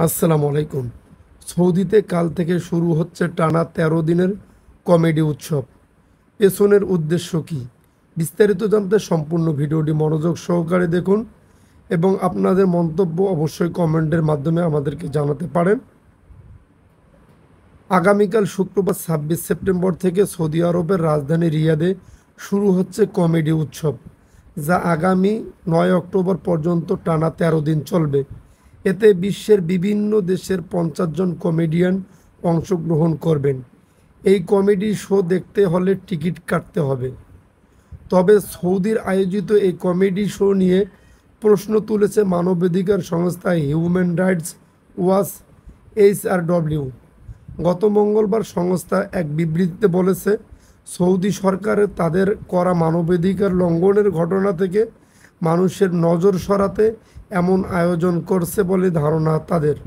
আসসালামু আলাইকুম। সৌদিতে কাল থেকে শুরু হচ্ছে টানা ১৩ দিনের কমেডি উৎসব। পেছনের উদ্দেশ্য কি? বিস্তারিত জানতে সম্পূর্ণ ভিডিওটি মনোযোগ সহকারে দেখুন এবং আপনাদের মন্তব্য অবশ্যই কমেন্টের মাধ্যমে আমাদেরকে জানাতে পারেন। আগামীকাল শুক্রবার ২৬ সেপ্টেম্বর থেকে সৌদি আরবের রাজধানী রিয়াদে শুরু হচ্ছে কমেডি উৎসব, যা আগামী ৯ অক্টোবর পর্যন্ত টানা ১৩ দিন চলবে। এতে বিশ্বের বিভিন্ন দেশের ৫০ জন কমেডিয়ান অংশগ্রহণ করবেন। এই কমেডি শো দেখতে হলে টিকিট কাটতে হবে। তবে সৌদির আয়োজিত এই কমেডি শো নিয়ে প্রশ্ন তুলেছে মানবাধিকার সংস্থা হিউম্যান রাইটস ওয়াচ HRW। গত মঙ্গলবার সংস্থা এক বিবৃতিতে বলেছে, সৌদি সরকারের তাদের করা মানবাধিকার লঙ্ঘনের ঘটনা থেকে মানুষের নজর সরাতে এমন আয়োজন করছে বলে ধারণা তাদের।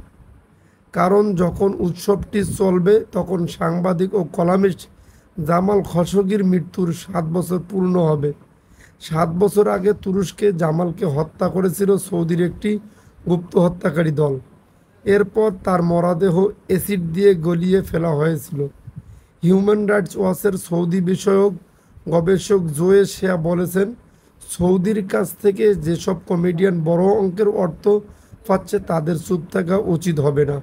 কারণ যখন উৎসবটি চলবে তখন সাংবাদিক ও কলামিস্ট জামাল খশোগির মৃত্যুর ৭ বছর পূর্ণ হবে। ৭ বছর আগে তুরস্কে জামালকে হত্যা করেছিল সৌদির একটি গুপ্ত হত্যাকারী দল। এরপর তার মরদেহ অ্যাসিড দিয়ে গলিয়ে ফেলা হয়েছিল। হিউম্যান রাইটস ওয়াচের সৌদি বিষয়ক গবেষক জোয়ে শেয়া বলেছেন, সৌদির কাছ থেকে যেসব কমেডিয়ান বড় অঙ্কের অর্থ পাচ্ছে তাদের চুপ থাকা উচিত হবে না।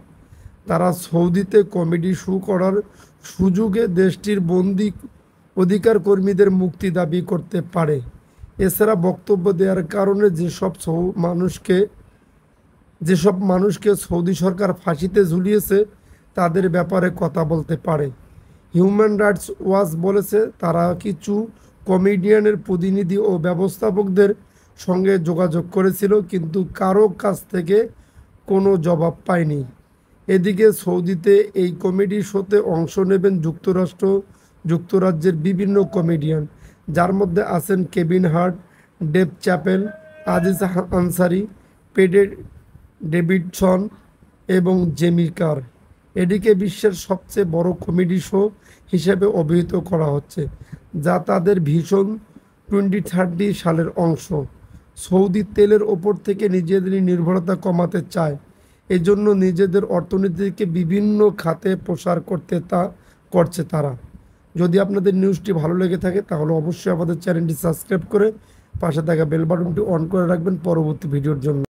তারা সৌদিতে কমেডি শো করার সুযোগে দেশটির বন্দী অধিকার কর্মীদের মুক্তি দাবি করতে পারে। এছাড়া বক্তব্য দেওয়ার কারণে যেসব মানুষকে সৌদি সরকার ফাঁসিতে ঝুলিয়েছে তাদের ব্যাপারে কথা বলতে পারে। হিউম্যান রাইটস ওয়াচ বলেছে, তারা কিছু কমেডিয়ানের প্রতিনিধি ও ব্যবস্থাপকদের সঙ্গে যোগাযোগ করেছিল, কিন্তু কারো কাছ থেকে কোনো জবাব পায়নি। এদিকে সৌদিতে এই কমেডি শোতে অংশ নেবেন যুক্তরাজ্যের বিভিন্ন কমেডিয়ান, যার মধ্যে আছেন Kevin Hart, Dave Chappelle, Aziz Ansari, Pete Davidson এবং জেমি কার। এটিকে বিশ্বের সবচেয়ে বড় কমেডি শো হিসেবে অভিহিত করা হচ্ছে, যা তাদের ভিশন 2030 সালের অংশ। সৌদি তেলের ওপর থেকে নিজেদের নির্ভরতা কমাতে চায়, এজন্য নিজেদের অর্থনীতিকে বিভিন্ন খাতে প্রসার করছে তারা। যদি আপনাদের নিউজটি ভালো লেগে থাকে তাহলে অবশ্যই আমাদের চ্যানেলটি সাবস্ক্রাইব করে পাশে থাকা বেল বাটনটি অন করে রাখবেন পরবর্তী ভিডিওর জন্য।